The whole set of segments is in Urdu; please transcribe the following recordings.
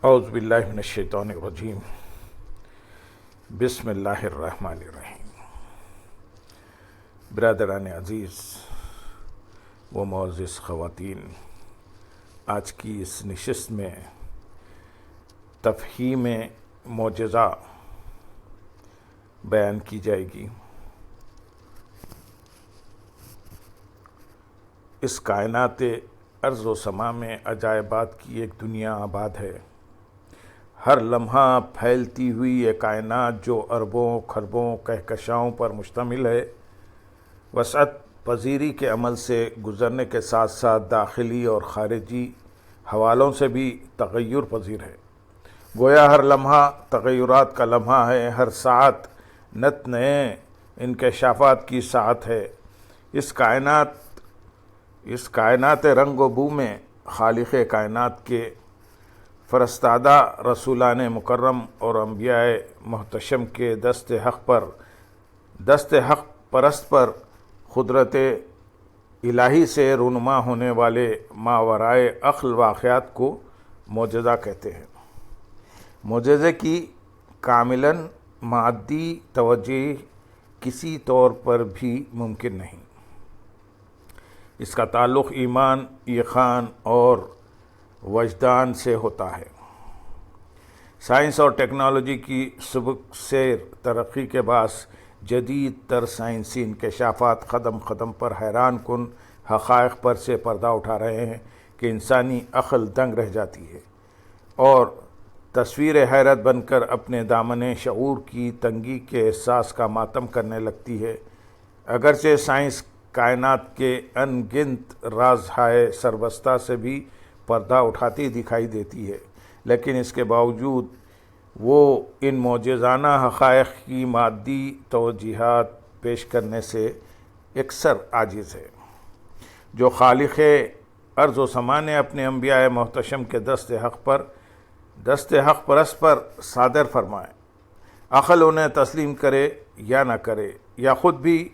اعوذ باللہ من الشیطان الرجیم بسم اللہ الرحمن الرحیم۔ برادران عزیز و معزز خواتین، آج کی اس نشست میں تفہیم معجزہ بیان کی جائے گی۔ اس کائنات ارض و سما میں عجائبات کی ایک دنیا آباد ہے۔ ہر لمحہ پھیلتی ہوئی یہ کائنات جو اربوں کھربوں کہکشاؤں پر مشتمل ہے، وسعت پذیری کے عمل سے گزرنے کے ساتھ ساتھ داخلی اور خارجی حوالوں سے بھی تغیر پذیر ہے۔ گویا ہر لمحہ تغیرات کا لمحہ ہے، ہر ساعت نت نئے انکشافات کی ساعت ہے۔ اس کائنات رنگ و بو میں خالق کائنات کے فرستادہ رسولان مکرم اور انبیاء محتشم کے دست حق پرست پر قدرت الہی سے رونما ہونے والے ماورائے عقل واقعات کو معجزہ کہتے ہیں۔ معجزے کی کاملاً مادی توجہ کسی طور پر بھی ممکن نہیں۔ اس کا تعلق ایمان، یقین اور وجدان سے ہوتا ہے۔ سائنس اور ٹیکنالوجی کی سبق سیر ترقی کے باعث جدید تر سائنسی انکشافات قدم قدم پر حیران کن حقائق پر سے پردہ اٹھا رہے ہیں کہ انسانی عقل دنگ رہ جاتی ہے اور تصویر حیرت بن کر اپنے دامن شعور کی تنگی کے احساس کا ماتم کرنے لگتی ہے۔ اگرچہ سائنس کائنات کے ان گنت رازہائے سربستہ سے بھی پردہ اٹھاتی دکھائی دیتی ہے، لیکن اس کے باوجود وہ ان معجزانہ حقائق کی مادی توجیہات پیش کرنے سے یکسر عاجز ہے، جو خالق ارض و سما نے اپنے انبیاء محتشم کے دست حق پرست پر صادر فرمائے۔ عقل انہیں تسلیم کرے یا نہ کرے، یا خود بھی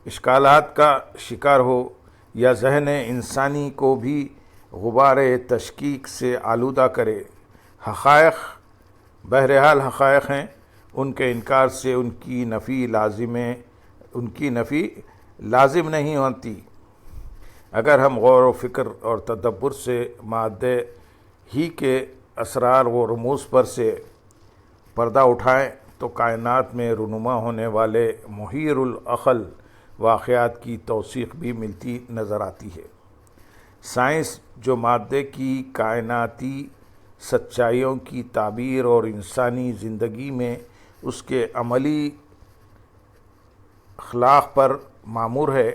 اشکالات کا شکار ہو، یا ذہن انسانی کو بھی غبار تشکیک سے آلودہ کرے، حقائق بہرحال حقائق ہیں۔ ان کے انکار سے ان کی نفی لازم نہیں ہوتی۔ اگر ہم غور و فکر اور تدبر سے مادے ہی کے اسرار و رموز پر سے پردہ اٹھائیں تو کائنات میں رونما ہونے والے محیر العقل واقعات کی توثیق بھی ملتی نظر آتی ہے۔ سائنس جو مادے کی کائناتی سچائیوں کی تعبیر اور انسانی زندگی میں اس کے عملی اخلاق پر مامور ہے،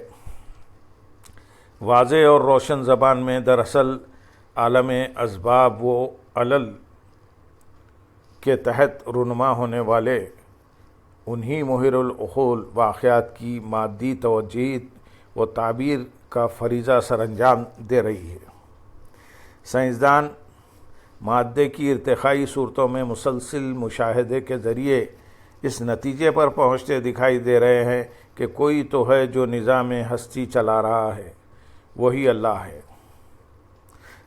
واضح اور روشن زبان میں دراصل عالم اسباب و علل کے تحت رونما ہونے والے انہی محیر العقول واقعات کی مادی توجیہت و تعبیر کا فریضہ سر انجام دے رہی ہے۔ سائنسدان مادے کی ارتقائی صورتوں میں مسلسل مشاہدے کے ذریعے اس نتیجے پر پہنچتے دکھائی دے رہے ہیں کہ کوئی تو ہے جو نظام ہستی چلا رہا ہے، وہی اللہ ہے۔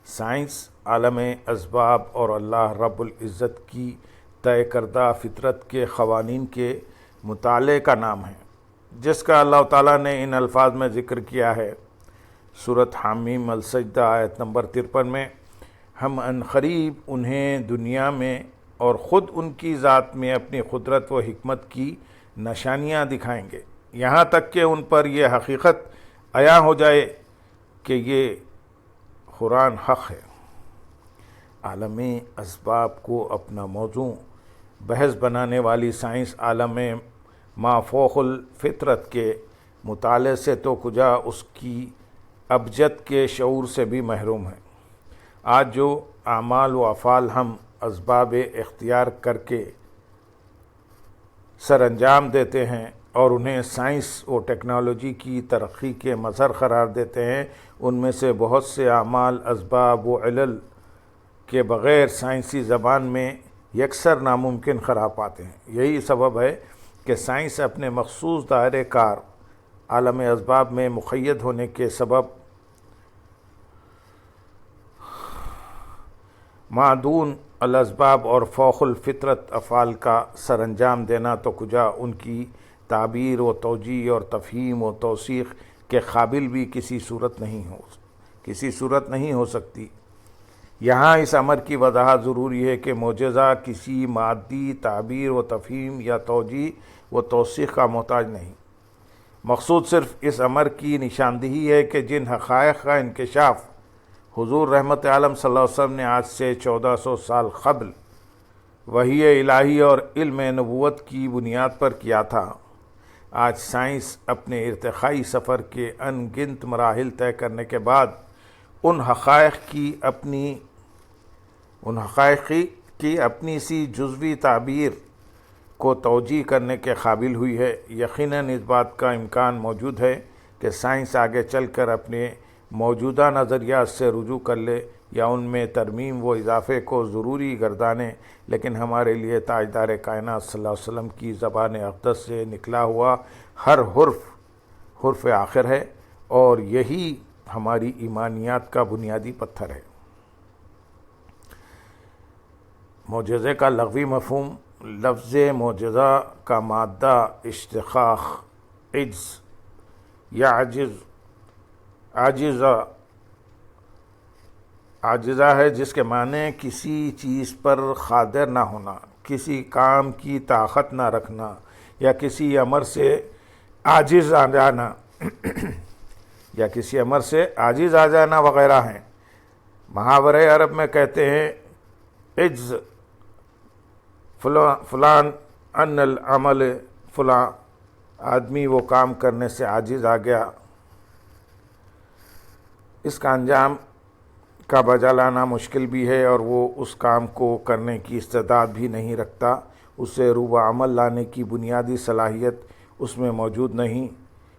سائنس عالم اسباب اور اللہ رب العزت کی طے کردہ فطرت کے قوانین کے مطالعے کا نام ہے، جس کا اللہ تعالیٰ نے ان الفاظ میں ذکر کیا ہے۔ سورۃ حامیم السجدہ آیت نمبر 53 میں، ہم عنقریب انہیں دنیا میں اور خود ان کی ذات میں اپنی قدرت و حکمت کی نشانیاں دکھائیں گے، یہاں تک کہ ان پر یہ حقیقت عیاں ہو جائے کہ یہ قرآن حق ہے۔ عالم اسباب کو اپنا موضوع بحث بنانے والی سائنس عالم ما فوق الفطرت کے مطالعے سے تو کجا اس کی ابجد کے شعور سے بھی محروم ہے۔ آج جو اعمال و افعال ہم اسباب اختیار کر کے سر انجام دیتے ہیں اور انہیں سائنس و ٹیکنالوجی کی ترقی کے مظہر قرار دیتے ہیں، ان میں سے بہت سے اعمال اسباب و علل کے بغیر سائنسی زبان میں یکسر ناممکن قرار پاتے ہیں۔ یہی سبب ہے کہ سائنس اپنے مخصوص دائرۂ کار عالم اسباب میں مقید ہونے کے سبب معدون الاسباب اور فوق الفطرت افعال کا سر انجام دینا تو کجا ان کی تعبیر و توجیہ اور تفہیم و توثیق کے قابل بھی کسی صورت نہیں ہو سکتی۔ یہاں اس امر کی وضاحت ضروری ہے کہ معجزہ کسی مادی تعبیر و تفہیم یا توجیہ و توثیق کا محتاج نہیں، مقصود صرف اس امر کی نشاندہی ہے کہ جن حقائق کا انکشاف حضور رحمت عالم صلی اللہ علیہ وسلم نے آج سے 1400 سال قبل وحی الہی اور علم نبوت کی بنیاد پر کیا تھا، آج سائنس اپنے ارتقائی سفر کے ان گنت مراحل طے کرنے کے بعد ان حقائق کی اپنی سی جزوی تعبیر کو توجیہ کرنے کے قابل ہوئی ہے۔ یقیناً اس بات کا امکان موجود ہے کہ سائنس آگے چل کر اپنے موجودہ نظریات سے رجوع کر لے یا ان میں ترمیم و اضافے کو ضروری گردانے، لیکن ہمارے لیے تاجدار کائنات صلی اللہ علیہ وسلم کی زبان اقدس سے نکلا ہوا ہر حرف آخر ہے، اور یہی ہماری ایمانیات کا بنیادی پتھر ہے۔ معجزے کا لغوی مفہوم۔ لفظ معجزہ کا مادہ اشتقاق عجز یا عاجزہ ہے، جس کے معنی کسی چیز پر قادر نہ ہونا، کسی کام کی طاقت نہ رکھنا یا کسی امر سے عاجز آ جانا وغیرہ ہیں۔ محاورۂ عرب میں کہتے ہیں عجز فلان ان العمل فلاں، آدمی وہ کام کرنے سے عاجز آ گیا، اس کا انجام کا بجا لانا مشکل بھی ہے اور وہ اس کام کو کرنے کی استعداد بھی نہیں رکھتا، اسے روح عمل لانے کی بنیادی صلاحیت اس میں موجود نہیں،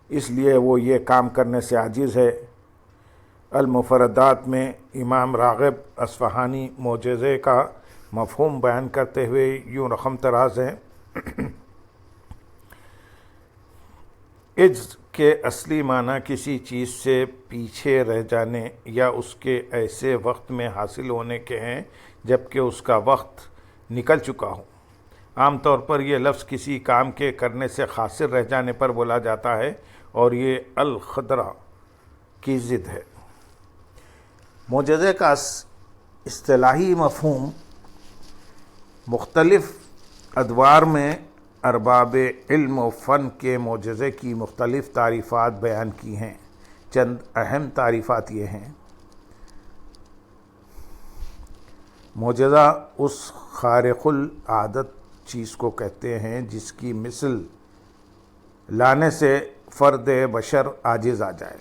اس لیے وہ یہ کام کرنے سے عاجز ہے۔ المفردات میں امام راغب اصفہانی معجزے کا مفہوم بیان کرتے ہوئے یوں رقم طراز ہیں۔ عجز کے اصلی معنی کسی چیز سے پیچھے رہ جانے یا اس کے ایسے وقت میں حاصل ہونے کے ہیں جبکہ اس کا وقت نکل چکا ہو۔ عام طور پر یہ لفظ کسی کام کے کرنے سے قاصر رہ جانے پر بولا جاتا ہے اور یہ القدرہ کی ضد ہے۔ معجزے کا اصطلاحی مفہوم مختلف ادوار میں ارباب علم و فن کے معجزے کی مختلف تعریفات بیان کی ہیں۔ چند اہم تعریفات یہ ہیں۔ معجزہ اس خارق العادت چیز کو کہتے ہیں جس کی مثل لانے سے فرد بشر عاجز آ جائے۔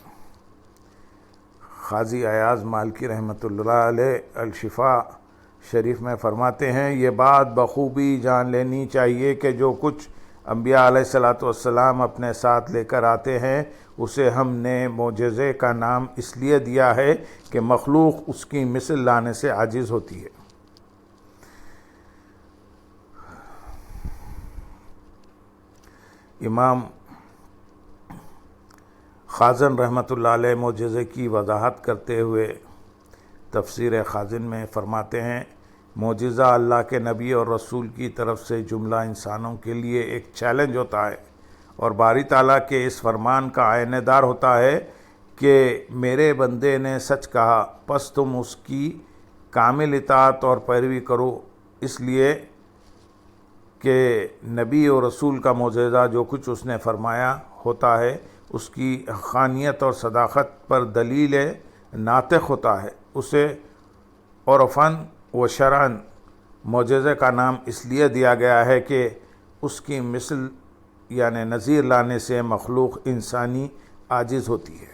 قاضی ایاز مالکی رحمۃ اللہ علیہ الشفاء شریف میں فرماتے ہیں، یہ بات بخوبی جان لینی چاہیے کہ جو کچھ انبیاء علیہ السلام اپنے ساتھ لے کر آتے ہیں اسے ہم نے معجزے کا نام اس لیے دیا ہے کہ مخلوق اس کی مثل لانے سے عاجز ہوتی ہے۔ امام خازن رحمۃ اللہ علیہ معجزے کی وضاحت کرتے ہوئے تفسیر خازن میں فرماتے ہیں، معجزہ اللہ کے نبی اور رسول کی طرف سے جملہ انسانوں کے لیے ایک چیلنج ہوتا ہے اور باری تعالیٰ کے اس فرمان کا عینِ دار ہوتا ہے کہ میرے بندے نے سچ کہا، پس تم اس کی کامل اطاعت اور پیروی کرو، اس لیے کہ نبی اور رسول کا معجزہ جو کچھ اس نے فرمایا ہوتا ہے اس کی حقانیت اور صداقت پر دلیل ناطق ہوتا ہے۔ اسے عرفاً و شرعاً معجزے کا نام اس لیے دیا گیا ہے کہ اس کی مثل یعنی نظیر لانے سے مخلوق انسانی عاجز ہوتی ہے۔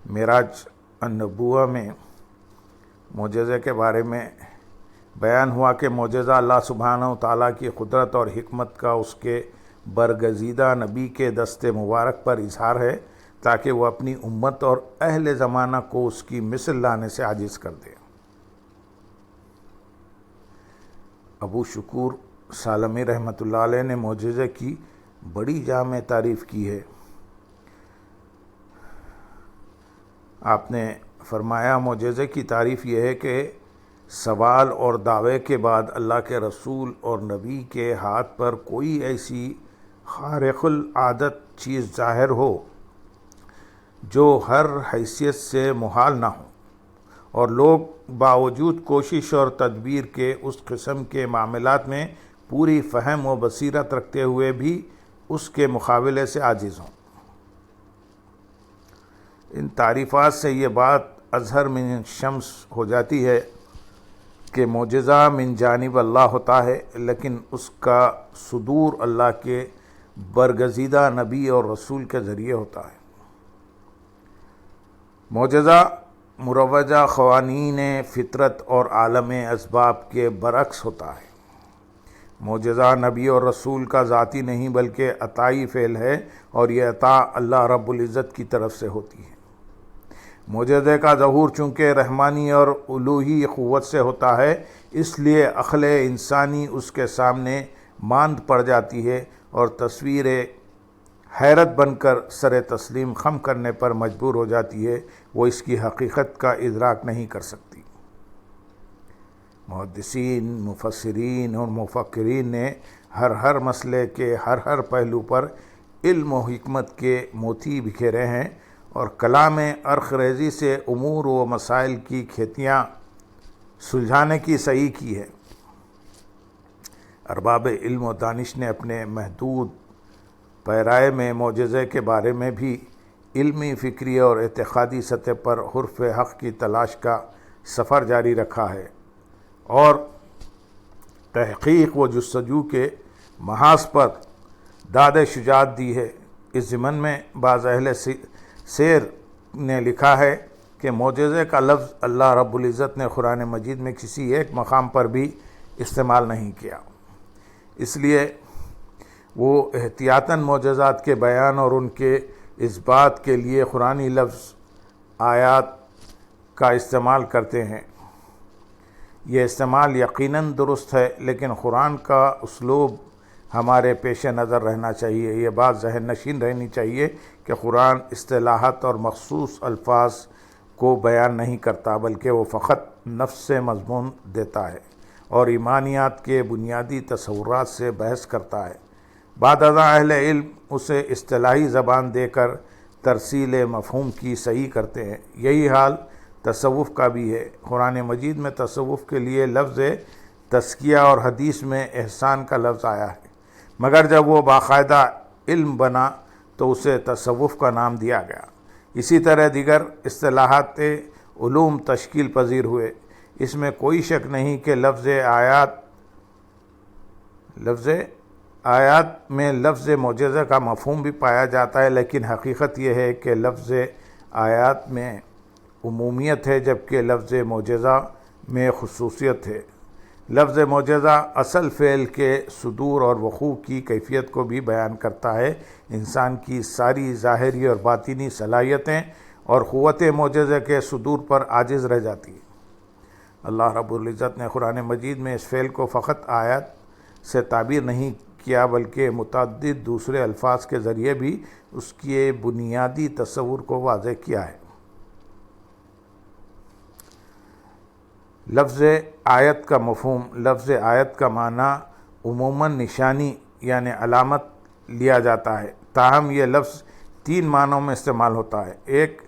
معراج النبوہ میں معجزے کے بارے میں بیان ہوا کہ معجزہ اللہ سبحانہ و تعالیٰ کی قدرت اور حکمت کا اس کے برگزیدہ نبی کے دست مبارک پر اظہار ہے تاکہ وہ اپنی امت اور اہل زمانہ کو اس کی مثل لانے سے عاجز کر دے۔ ابو شکور سالمی رحمۃ اللہ علیہ نے معجزے کی بڑی جامع تعریف کی ہے۔ آپ نے فرمایا معجزے کی تعریف یہ ہے کہ سوال اور دعوے کے بعد اللہ کے رسول اور نبی کے ہاتھ پر کوئی ایسی خارق العادت چیز ظاہر ہو جو ہر حیثیت سے محال نہ ہو، اور لوگ باوجود کوشش اور تدبیر کے اس قسم کے معاملات میں پوری فہم و بصیرت رکھتے ہوئے بھی اس کے مقابلے سے عاجز ہوں۔ ان تعریفات سے یہ بات اظہر من شمس ہو جاتی ہے کہ معجزہ من جانب اللہ ہوتا ہے، لیکن اس کا صدور اللہ کے برگزیدہ نبی اور رسول کے ذریعے ہوتا ہے۔ معجزہ مروجہ قوانین فطرت اور عالم اسباب کے برعکس ہوتا ہے۔ معجزہ نبی اور رسول کا ذاتی نہیں بلکہ عطائی فعل ہے، اور یہ عطا اللہ رب العزت کی طرف سے ہوتی ہے۔ معجزے کا ظہور چونکہ رحمانی اور الوہی قوت سے ہوتا ہے، اس لیے عقل انسانی اس کے سامنے ماند پڑ جاتی ہے اور تصویر حیرت بن کر سر تسلیم خم کرنے پر مجبور ہو جاتی ہے، وہ اس کی حقیقت کا ادراک نہیں کر سکتی۔ محدثین، مفسرین اور مفکرین نے ہر مسئلے کے ہر پہلو پر علم و حکمت کے موتی بکھیرے ہیں، اور کلام عرق ریزی سے امور و مسائل کی کھیتیاں سلجھانے کی سعی کی ہے۔ ارباب علم و دانش نے اپنے محدود پیرائے میں معجزے کے بارے میں بھی علمی، فکری اور اعتقادی سطح پر حرف حق کی تلاش کا سفر جاری رکھا ہے، اور تحقیق و جستجو کے محاذ پر داد شجاعت دی ہے۔ اس ضمن میں بعض اہل سیر نے لکھا ہے کہ معجزے کا لفظ اللہ رب العزت نے قرآن مجید میں کسی ایک مقام پر بھی استعمال نہیں کیا، اس لیے وہ احتیاطاً معجزات کے بیان اور ان کے اثبات کے لیے قرآنی لفظ آیات کا استعمال کرتے ہیں۔ یہ استعمال یقیناً درست ہے، لیکن قرآن کا اسلوب ہمارے پیش نظر رہنا چاہیے۔ یہ بات ذہن نشین رہنی چاہیے کہ قرآن اصطلاحات اور مخصوص الفاظ کو بیان نہیں کرتا، بلکہ وہ فقط نفس سے مضمون دیتا ہے اور ایمانیات کے بنیادی تصورات سے بحث کرتا ہے۔ بعد ازاں اہل علم اسے اصطلاحی زبان دے کر ترسیل مفہوم کی صحیح کرتے ہیں۔ یہی حال تصوف کا بھی ہے۔ قرآن مجید میں تصوف کے لیے لفظ تزکیہ اور حدیث میں احسان کا لفظ آیا ہے، مگر جب وہ باقاعدہ علم بنا تو اسے تصوف کا نام دیا گیا۔ اسی طرح دیگر اصطلاحات علوم تشکیل پذیر ہوئے۔ اس میں کوئی شک نہیں کہ لفظ آیات میں لفظ معجزہ کا مفہوم بھی پایا جاتا ہے، لیکن حقیقت یہ ہے کہ لفظ آیات میں عمومیت ہے، جبکہ لفظ معجزہ میں خصوصیت ہے۔ لفظ معجزہ اصل فعل کے صدور اور وقوع کی کیفیت کو بھی بیان کرتا ہے۔ انسان کی ساری ظاہری اور باطنی صلاحیتیں اور قوت معجزہ کے صدور پر عاجز رہ جاتی ہیں۔ اللہ رب العزت نے قرآن مجید میں اس فعل کو فقط آیات سے تعبیر نہیں کیا، بلکہ متعدد دوسرے الفاظ کے ذریعے بھی اس کے بنیادی تصور کو واضح کیا ہے۔ لفظ آیت کا مفہوم۔ لفظ آیت کا معنی عموماً نشانی یعنی علامت لیا جاتا ہے، تاہم یہ لفظ 3 معنوں میں استعمال ہوتا ہے۔ ایک،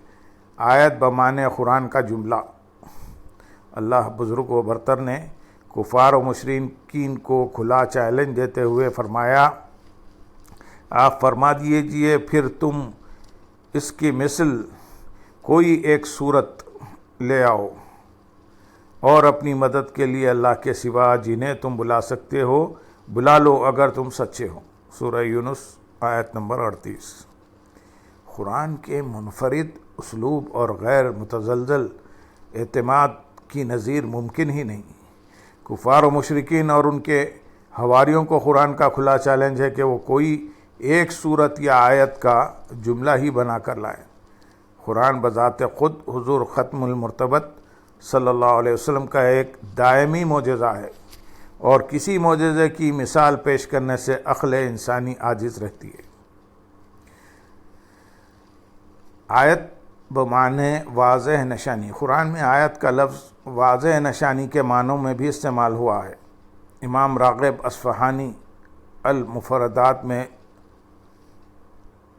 آیت بمعنی قرآن کا جملہ۔ اللہ بزرگ و برتر نے کفار و مشرکین کو کھلا چیلنج دیتے ہوئے فرمایا، آپ فرما دیجئے پھر تم اس کی مثل کوئی ایک صورت لے آؤ، اور اپنی مدد کے لیے اللہ کے سوا جنہیں تم بلا سکتے ہو بلا لو اگر تم سچے ہو۔ سورہ یونس آیت نمبر 38۔ قرآن کے منفرد اسلوب اور غیر متزلزل اعتماد کی نظیر ممکن ہی نہیں۔ کفار و مشرکین اور ان کے حواریوں کو قرآن کا کھلا چیلنج ہے کہ وہ کوئی ایک صورت یا آیت کا جملہ ہی بنا کر لائیں۔ قرآن بذات خود حضور ختم المرتبت صلی اللہ علیہ وسلم کا ایک دائمی معجزہ ہے، اور کسی معجزے کی مثال پیش کرنے سے عقل انسانی عاجز رہتی ہے۔ آیت بمعنی واضح نشانی، قرآن میں آیت کا لفظ واضح نشانی کے معنوں میں بھی استعمال ہوا ہے۔ امام راغب اصفہانی المفردات میں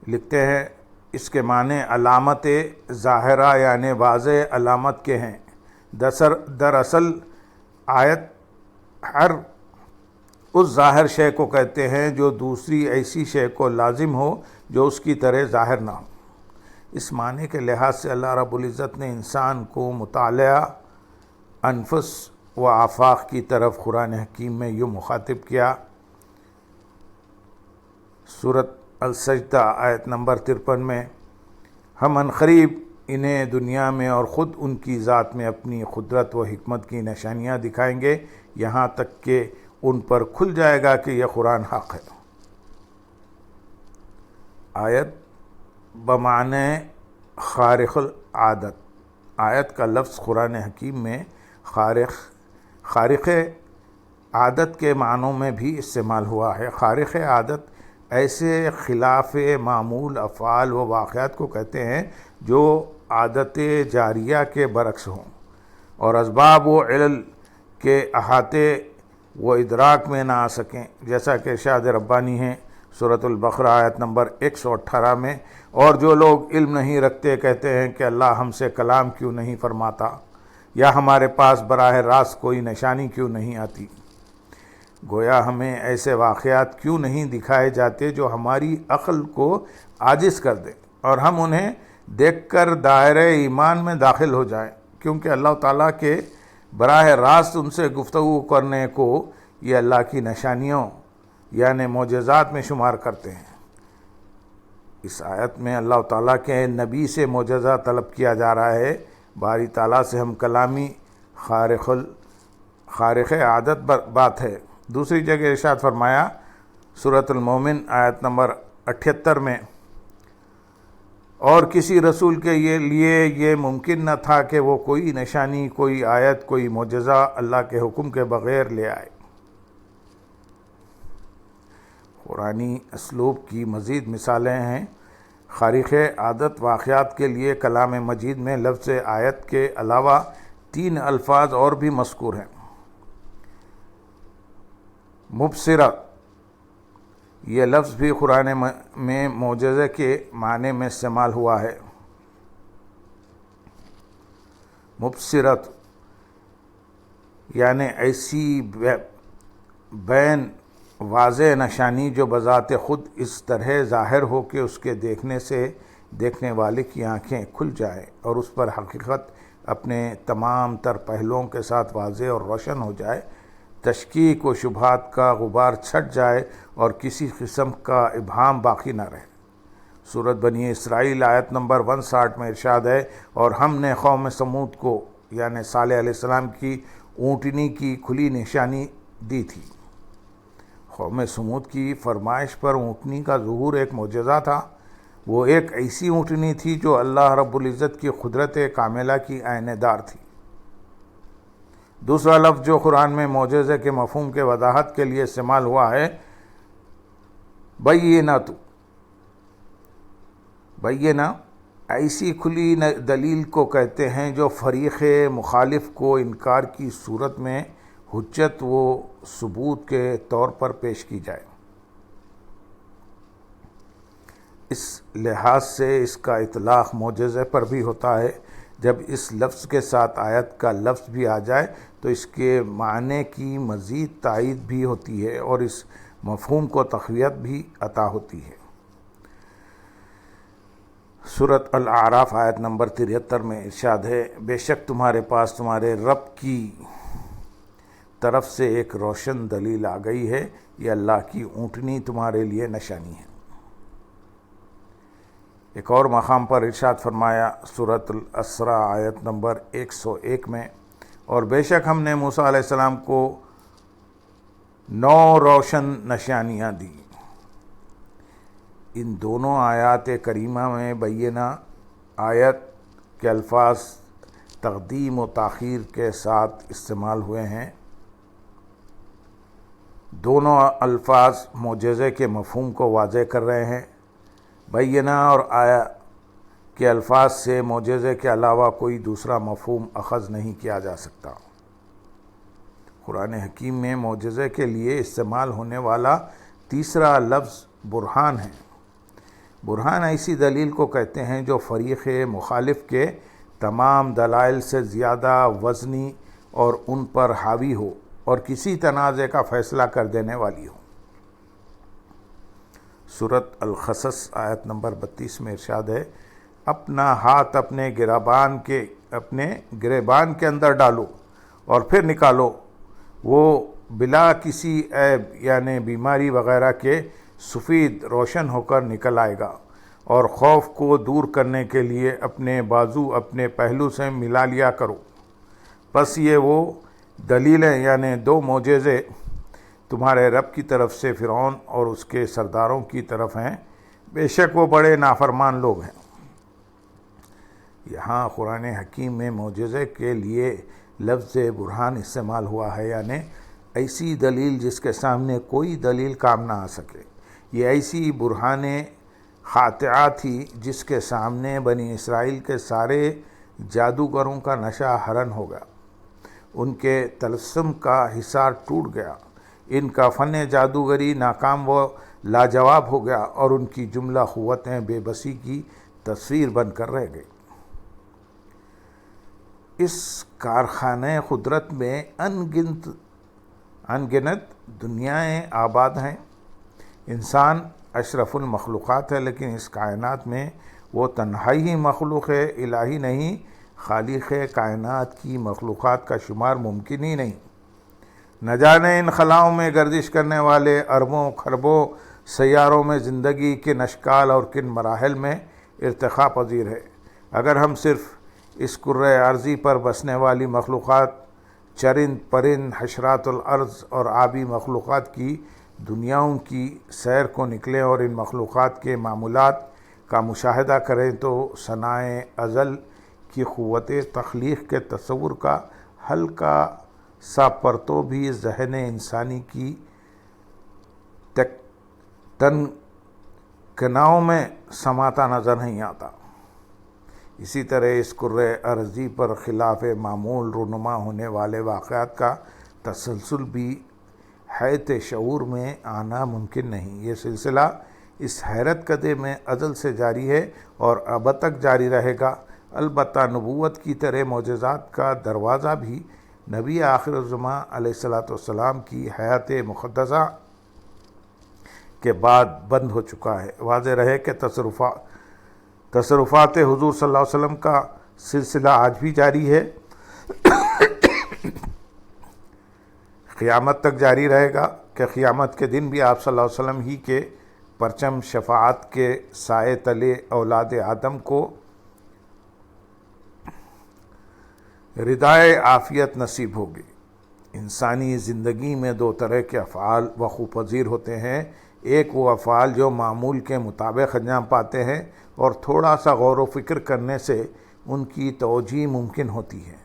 لکھتے ہیں اس کے معنی علامت ظاہرہ یعنی واضح علامت کے ہیں۔ دراصل آیت ہر اس ظاہر شے کو کہتے ہیں جو دوسری ایسی شے کو لازم ہو جو اس کی طرح ظاہر نہ ہو۔ اس معنی کے لحاظ سے اللہ رب العزت نے انسان کو مطالعہ انفس و آفاق کی طرف قرآن حکیم میں یوں مخاطب کیا۔ سورۃ السجدہ آیت نمبر 53 میں، ہم عنقریب انہیں دنیا میں اور خود ان کی ذات میں اپنی قدرت و حکمت کی نشانیاں دکھائیں گے، یہاں تک کہ ان پر کھل جائے گا کہ یہ قرآن حق ہے۔ آیت بمعنی خارق العادت، آیت کا لفظ قرآن حکیم میں خارق عادت کے معنوں میں بھی استعمال ہوا ہے۔ خارق عادت ایسے خلاف معمول افعال و واقعات کو کہتے ہیں جو عادت جاریہ کے برعکس ہوں اور اسباب و علل کے احاطے و ادراک میں نہ آ سکیں، جیسا کہ ارشاد ربانی ہے سورۃ البقرہ آیت نمبر 118 میں، اور جو لوگ علم نہیں رکھتے کہتے ہیں کہ اللہ ہم سے کلام کیوں نہیں فرماتا، یا ہمارے پاس براہ راست کوئی نشانی کیوں نہیں آتی۔ گویا ہمیں ایسے واقعات کیوں نہیں دکھائے جاتے جو ہماری عقل کو عاجز کر دیں اور ہم انہیں دیکھ کر دائرۂ ایمان میں داخل ہو جائیں، کیونکہ اللہ تعالیٰ کے براہ راست ان سے گفتگو کرنے کو یہ اللہ کی نشانیوں یعنی معجزات میں شمار کرتے ہیں۔ اس آیت میں اللہ تعالیٰ کے نبی سے معجزہ طلب کیا جا رہا ہے۔ باری تعالیٰ سے ہم کلامی خارق عادت بات ہے۔ دوسری جگہ ارشاد فرمایا سورۃ المومن آیت نمبر 78 میں، اور کسی رسول کے لیے یہ ممکن نہ تھا کہ وہ کوئی نشانی، کوئی آیت، کوئی معجزہ اللہ کے حکم کے بغیر لے آئے۔ قرآنی اسلوب کی مزید مثالیں ہیں۔ خارق عادت واقعات کے لیے کلام مجید میں لفظ آیت کے علاوہ 3 الفاظ اور بھی مذکور ہیں۔ مبصرہ، یہ لفظ بھی قرآن میں معجزے کے معنی میں استعمال ہوا ہے۔ مبصرت یعنی ایسی بین واضح نشانی جو بذات خود اس طرح ظاہر ہو کہ اس کے دیکھنے سے دیکھنے والے کی آنکھیں کھل جائیں اور اس پر حقیقت اپنے تمام تر پہلوؤں کے ساتھ واضح اور روشن ہو جائے، تشکیک و شبہات کا غبار چھٹ جائے اور کسی قسم کا ابہام باقی نہ رہے۔ سورۃ بنی اسرائیل آیت نمبر 160 میں ارشاد ہے، اور ہم نے قوم سمود کو یعنی صالح علیہ السلام کی اونٹنی کی کھلی نشانی دی تھی۔ قوم سمود کی فرمائش پر اونٹنی کا ظہور ایک معجزہ تھا۔ وہ ایک ایسی اونٹنی تھی جو اللہ رب العزت کی قدرت کاملہ کی عین دار تھی۔ دوسرا لفظ جو قرآن میں معجزے کے مفہوم کے وضاحت کے لیے استعمال ہوا ہے، بینۃ۔ بینہ ایسی کھلی دلیل کو کہتے ہیں جو فریق مخالف کو انکار کی صورت میں حجت و ثبوت کے طور پر پیش کی جائے۔ اس لحاظ سے اس کا اطلاق معجزے پر بھی ہوتا ہے۔ جب اس لفظ کے ساتھ آیت کا لفظ بھی آ جائے تو اس کے معنی کی مزید تائید بھی ہوتی ہے اور اس مفہوم کو تقویت بھی عطا ہوتی ہے۔ سورۃ الاعراف آیت نمبر 73 میں ارشاد ہے، بے شک تمہارے پاس تمہارے رب کی طرف سے ایک روشن دلیل آ گئی ہے، یہ اللہ کی اونٹنی تمہارے لیے نشانی ہے۔ ایک اور مقام پر ارشاد فرمایا سورۃ الاسراء آیت نمبر 101 میں، اور بے شک ہم نے موسیٰ علیہ السلام کو 9 روشن نشانیاں دی۔ ان دونوں آیات کریمہ میں بینہ آیت کے الفاظ تقدیم و تاخیر کے ساتھ استعمال ہوئے ہیں۔ دونوں الفاظ معجزے کے مفہوم کو واضح کر رہے ہیں۔ بینہ اور کے الفاظ سے معجزے کے علاوہ کوئی دوسرا مفہوم اخذ نہیں کیا جا سکتا۔ قرآن حکیم میں معجزے کے لیے استعمال ہونے والا تیسرا لفظ برہان ہے۔ برہان ایسی دلیل کو کہتے ہیں جو فریق مخالف کے تمام دلائل سے زیادہ وزنی اور ان پر حاوی ہو اور کسی تنازع کا فیصلہ کر دینے والی ہو۔ سورۃ القصص آیت نمبر 32 میں ارشاد ہے، اپنا ہاتھ اپنے گریبان کے اندر ڈالو اور پھر نکالو، وہ بلا کسی عیب یعنی بیماری وغیرہ کے سفید روشن ہو کر نکل آئے گا، اور خوف کو دور کرنے کے لیے اپنے بازو اپنے پہلو سے ملا لیا کرو۔ پس یہ وہ دلیلیں یعنی دو معجزے تمہارے رب کی طرف سے فرعون اور اس کے سرداروں کی طرف ہیں، بے شک وہ بڑے نافرمان لوگ ہیں۔ یہاں قرآن حکیم میں معجزے کے لیے لفظ برہان استعمال ہوا ہے، یعنی ایسی دلیل جس کے سامنے کوئی دلیل کام نہ آ سکے۔ یہ ایسی برہان خاطعہ تھی جس کے سامنے بنی اسرائیل کے سارے جادوگروں کا نشہ حرن ہو گیا، ان کے طلسم کا حصار ٹوٹ گیا، ان کا فن جادوگری ناکام و لاجواب ہو گیا، اور ان کی جملہ قوتیں بے بسی کی تصویر بن کر رہ گئی۔ اس کارخانہ قدرت میں انگنت دنیایں آباد ہیں۔ انسان اشرف المخلوقات ہے، لیکن اس کائنات میں وہ تنہائی ہی مخلوق الہی نہیں، خالق کائنات کی مخلوقات کا شمار ممکن ہی نہیں۔ نہ جانے ان خلاؤں میں گردش کرنے والے اربوں خربوں سیاروں میں زندگی کن اشکال اور کن مراحل میں ارتقا پذیر ہے۔ اگر ہم صرف اس کرۂ ارضی پر بسنے والی مخلوقات، چرند پرند، حشرات الارض اور آبی مخلوقات کی دنیاؤں کی سیر کو نکلیں اور ان مخلوقات کے معمولات کا مشاہدہ کریں تو ثنائے ازل کی قوت تخلیق کے تصور کا ہلکا سا پرتو بھی ذہن انسانی کی تنکناؤں میں سماتا نظر نہیں آتا۔ اسی طرح اس کرۂ ارضی پر خلاف معمول رونما ہونے والے واقعات کا تسلسل بھی حیت شعور میں آنا ممکن نہیں۔ یہ سلسلہ اس حیرت کدے میں ازل سے جاری ہے اور اب تک جاری رہے گا۔ البتہ نبوت کی طرح معجزات کا دروازہ بھی نبی آخر الزماں علیہ السلام کی حیات مقدسہ کے بعد بند ہو چکا ہے۔ واضح رہے کہ تصرفات حضور صلی اللہ علیہ وسلم کا سلسلہ آج بھی جاری ہے، قیامت تک جاری رہے گا کہ قیامت کے دن بھی آپ صلی اللہ علیہ وسلم ہی کے پرچم شفاعت کے سائے تلے اولاد آدم کو ردائے عافیت نصیب ہوگی۔ انسانی زندگی میں دو طرح کے افعال وقوع پذیر ہوتے ہیں، ایک وہ افعال جو معمول کے مطابق انجام پاتے ہیں اور تھوڑا سا غور و فکر کرنے سے ان کی توجیہ ممکن ہوتی ہے۔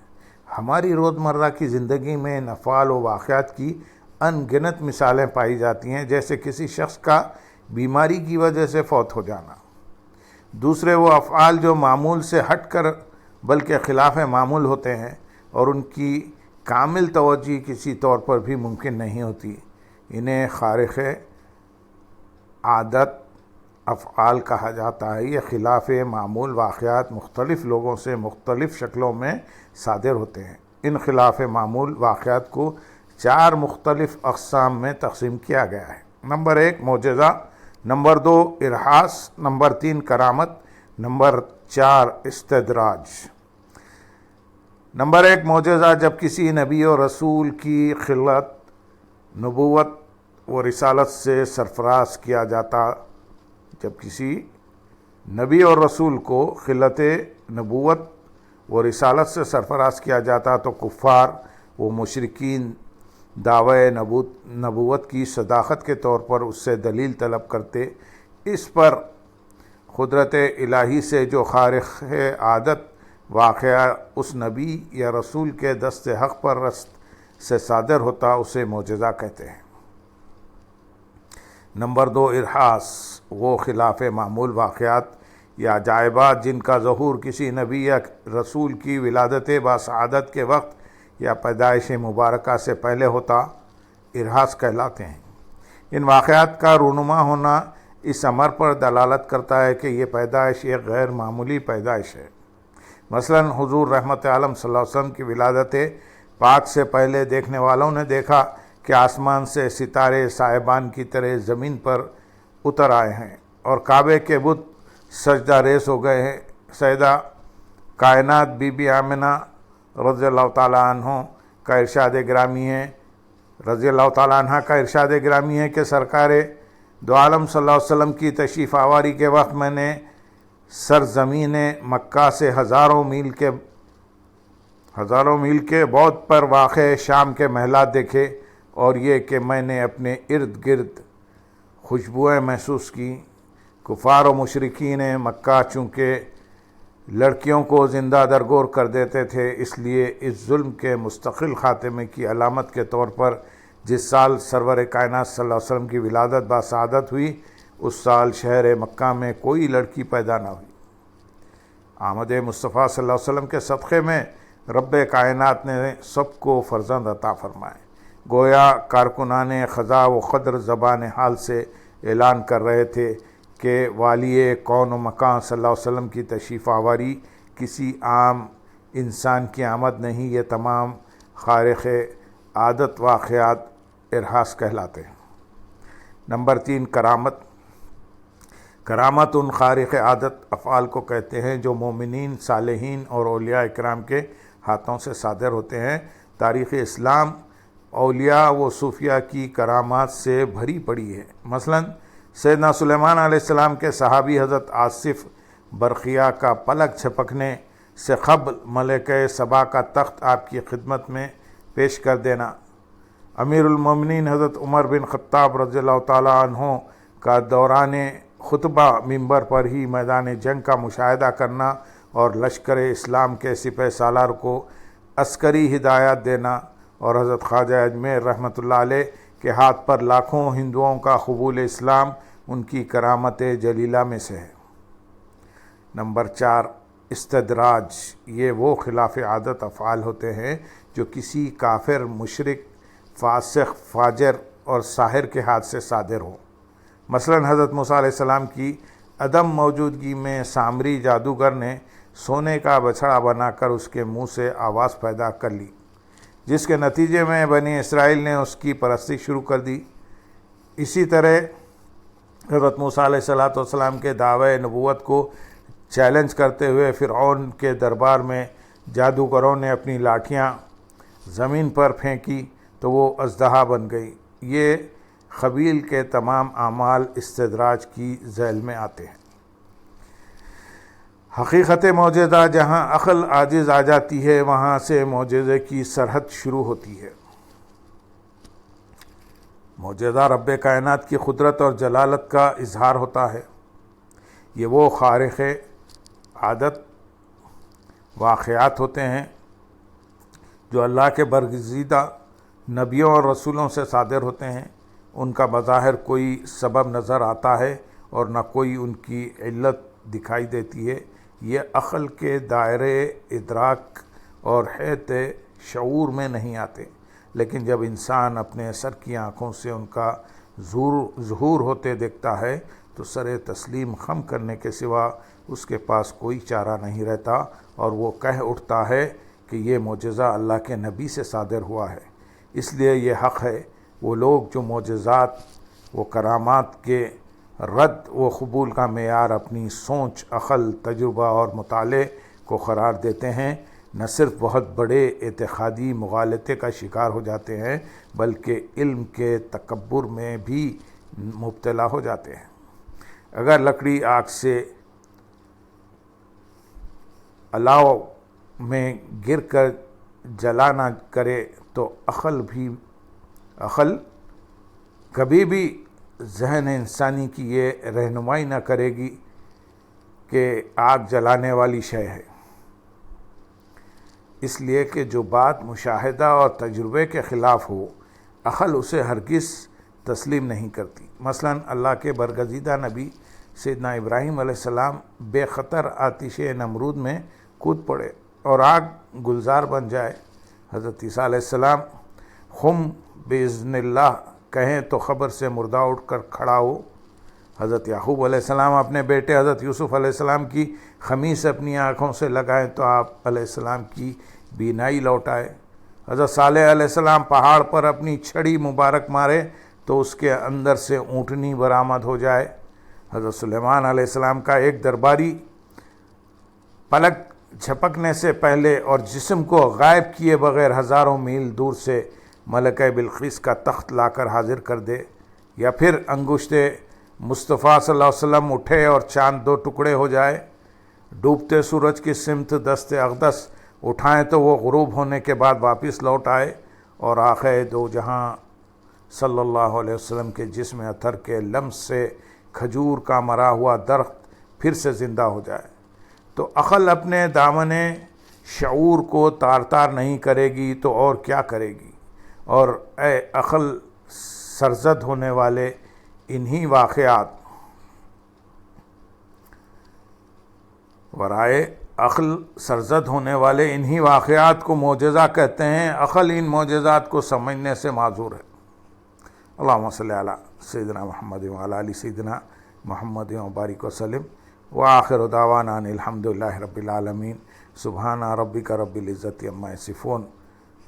ہماری روزمرہ کی زندگی میں ان افعال و واقعات کی ان گنت مثالیں پائی جاتی ہیں، جیسے کسی شخص کا بیماری کی وجہ سے فوت ہو جانا۔ دوسرے وہ افعال جو معمول سے ہٹ کر بلکہ خلاف معمول ہوتے ہیں اور ان کی کامل توجہ کسی طور پر بھی ممکن نہیں ہوتی، انہیں خارق عادت افعال کہا جاتا ہے۔ یہ خلاف معمول واقعات مختلف لوگوں سے مختلف شکلوں میں صادر ہوتے ہیں۔ ان خلاف معمول واقعات کو 4 مختلف اقسام میں تقسیم کیا گیا ہے۔ نمبر 1 معجزہ، نمبر 2 ارہاس، نمبر 3 کرامت، نمبر 4 استدراج۔ نمبر 1 معجزہ، جب کسی نبی اور رسول کی خلت نبوت و رسالت سے سرفراز کیا جاتا، جب کسی نبی اور رسول کو خلت نبوت و رسالت سے سرفراز کیا جاتا تو کفار و مشرکین دعوی نبوت کی صداقت کے طور پر اس سے دلیل طلب کرتے۔ اس پر قدرت الہی سے جو خارق عادت واقعہ اس نبی یا رسول کے دست حق پر رست سے صادر ہوتا اسے معجزہ کہتے ہیں۔ نمبر 2 ارہاس، وہ خلاف معمول واقعات یا عجائبات جن کا ظہور کسی نبی یا رسول کی ولادت باسعادت کے وقت یا پیدائش مبارکہ سے پہلے ہوتا ارہاس کہلاتے ہیں۔ ان واقعات کا رونما ہونا اس امر پر دلالت کرتا ہے کہ یہ پیدائش ایک غیر معمولی پیدائش ہے۔ مثلا حضور رحمت عالم صلی اللہ علیہ وسلم کی ولادت پاک سے پہلے دیکھنے والوں نے دیکھا کہ آسمان سے ستارے صاحبان کی طرح زمین پر اتر آئے ہیں اور کعبے کے بت سجدہ ریز ہو گئے ہیں۔ سیدہ کائنات بی بی آمنہ رضی اللہ تعالیٰ عنہ کا ارشاد گرامی ہے کہ سرکار دو عالم صلی اللہ علیہ وسلم کی تشریف آوری کے وقت میں نے سرزمین مکہ سے ہزاروں میل کے بعد پر واقع شام کے محلات دیکھے، اور یہ کہ میں نے اپنے ارد گرد خوشبوئیں محسوس کی۔ کفار و مشرکین مکہ چونکہ لڑکیوں کو زندہ درگور کر دیتے تھے، اس لیے اس ظلم کے مستقل خاتمے کی علامت کے طور پر جس سال سرور کائنات صلی اللہ علیہ وسلم کی ولادت باسعادت ہوئی، اس سال شہر مکہ میں کوئی لڑکی پیدا نہ ہوئی۔ آمد مصطفیٰ صلی اللہ علیہ وسلم کے صدقے میں رب کائنات نے سب کو فرزند عطا فرمائے۔ گویا کارکنان خزا و خدر زبان حال سے اعلان کر رہے تھے کہ والی کون و مکان صلی اللہ علیہ وسلم کی تشریف آوری کسی عام انسان کی آمد نہیں، یہ تمام خارق عادت واقعات ارہاس کہلاتے ہیں۔ نمبر 3، کرامت ان خارق عادت افعال کو کہتے ہیں جو مومنین، صالحین اور اولیاء اکرام کے ہاتھوں سے صادر ہوتے ہیں۔ تاریخ اسلام اولیاء و صوفیاء کی کرامات سے بھری پڑی ہے۔ مثلا سیدنا سلیمان علیہ السلام کے صحابی حضرت آصف برقیہ کا پلک جھپکنے سے قبل ملکہ سبا کا تخت آپ کی خدمت میں پیش کر دینا، امیر المومنین حضرت عمر بن خطاب رضی اللہ تعالیٰ عنہ کا دوران خطبہ منبر پر ہی میدان جنگ کا مشاہدہ کرنا اور لشکر اسلام کے سپہ سالار کو عسکری ہدایات دینا، اور حضرت خواجہ اجمیر رحمۃ اللہ علیہ کے ہاتھ پر لاکھوں ہندوؤں کا قبول اسلام ان کی کرامت جلیلہ میں سے ہے۔ نمبر 4، استدراج۔ یہ وہ خلاف عادت افعال ہوتے ہیں جو کسی کافر، مشرک، فاسق، فاجر اور ساحر کے ہاتھ سے صادر ہوں۔ مثلا حضرت موسیٰ علیہ السلام کی عدم موجودگی میں سامری جادوگر نے سونے کا بچھڑا بنا کر اس کے منہ سے آواز پیدا کر لی، جس کے نتیجے میں بنی اسرائیل نے اس کی پرستی شروع کر دی۔ اسی طرح حضرت موسیٰ علیہ السلام کے دعوی نبوت کو چیلنج کرتے ہوئے فرعون کے دربار میں جادوگروں نے اپنی لاٹھیاں زمین پر پھینکی تو وہ اژدہا بن گئی۔ یہ قبیل کے تمام اعمال استدراج کی ذیل میں آتے ہیں۔ حقیقت معجزہ، جہاں عقل عاجز آ جاتی ہے وہاں سے معجزے کی سرحد شروع ہوتی ہے۔ معجزہ رب کائنات کی قدرت اور جلالت کا اظہار ہوتا ہے۔ یہ وہ خارق عادت واقعات ہوتے ہیں جو اللہ کے برگزیدہ نبیوں اور رسولوں سے صادر ہوتے ہیں۔ ان کا بظاہر کوئی سبب نظر آتا ہے اور نہ کوئی ان کی علت دکھائی دیتی ہے۔ یہ عقل کے دائرے ادراک اور حیط شعور میں نہیں آتے، لیکن جب انسان اپنے سر کی آنکھوں سے ان کا ظہور ہوتے دیکھتا ہے تو سر تسلیم خم کرنے کے سوا اس کے پاس کوئی چارہ نہیں رہتا، اور وہ کہہ اٹھتا ہے کہ یہ معجزہ اللہ کے نبی سے صادر ہوا ہے۔ اس لیے یہ حق ہے وہ لوگ جو معجزات و کرامات کے رد و قبول کا معیار اپنی سوچ، عقل، تجربہ اور مطالعے کو قرار دیتے ہیں، نہ صرف بہت بڑے اعتقادی مغالطے کا شکار ہو جاتے ہیں بلکہ علم کے تکبر میں بھی مبتلا ہو جاتے ہیں۔ اگر لکڑی آگ سے الاؤ میں گر کر جلا نہ کرے تو عقل کبھی بھی ذہن انسانی کی یہ رہنمائی نہ کرے گی کہ آگ جلانے والی شے ہے، اس لیے کہ جو بات مشاہدہ اور تجربے کے خلاف ہو عقل اسے ہرگز تسلیم نہیں کرتی۔ مثلا اللہ کے برگزیدہ نبی سیدنا ابراہیم علیہ السلام بے خطر آتش نمرود میں کود پڑے اور آگ گلزار بن جائے۔ حضرت عیسیٰ علیہ السلام خم باذن اللہ کہیں تو خبر سے مردہ اٹھ کر کھڑا ہو۔ حضرت یعقوب علیہ السلام اپنے بیٹے حضرت یوسف علیہ السلام کی خمیس اپنی آنکھوں سے لگائیں تو آپ علیہ السلام کی بینائی لوٹائے۔ حضرت صالح علیہ السلام پہاڑ پر اپنی چھڑی مبارک مارے تو اس کے اندر سے اونٹنی برآمد ہو جائے۔ حضرت سلیمان علیہ السلام کا ایک درباری پلک جھپکنے سے پہلے اور جسم کو غائب کیے بغیر ہزاروں میل دور سے ملکہ بلقیس کا تخت لا کر حاضر کر دے، یا پھر انگشت مصطفیٰ صلی اللہ علیہ وسلم اٹھے اور چاند دو ٹکڑے ہو جائے، ڈوبتے سورج کی سمت دست اقدس اٹھائیں تو وہ غروب ہونے کے بعد واپس لوٹ آئے، اور آخر دو جہاں صلی اللہ علیہ وسلم کے جسم اطہر کے لمس سے کھجور کا مرا ہوا درخت پھر سے زندہ ہو جائے، تو عقل اپنے دامن شعور کو تار تار نہیں کرے گی تو اور کیا کرے گی؟ اور اے عقل سرزد ہونے والے انہی واقعات ورائے عقل سرزد ہونے والے انہی واقعات کو معجزہ کہتے ہیں۔ عقل ان معجزات کو سمجھنے سے معذور ہے۔ اللہم صلی علی سیدنا محمد وعلی آل سیدنا محمد وبارک وسلم، وآخر دعوانا ان الحمد للہ رب العالمین۔ سبحان ربک رب العزت عما یصفون۔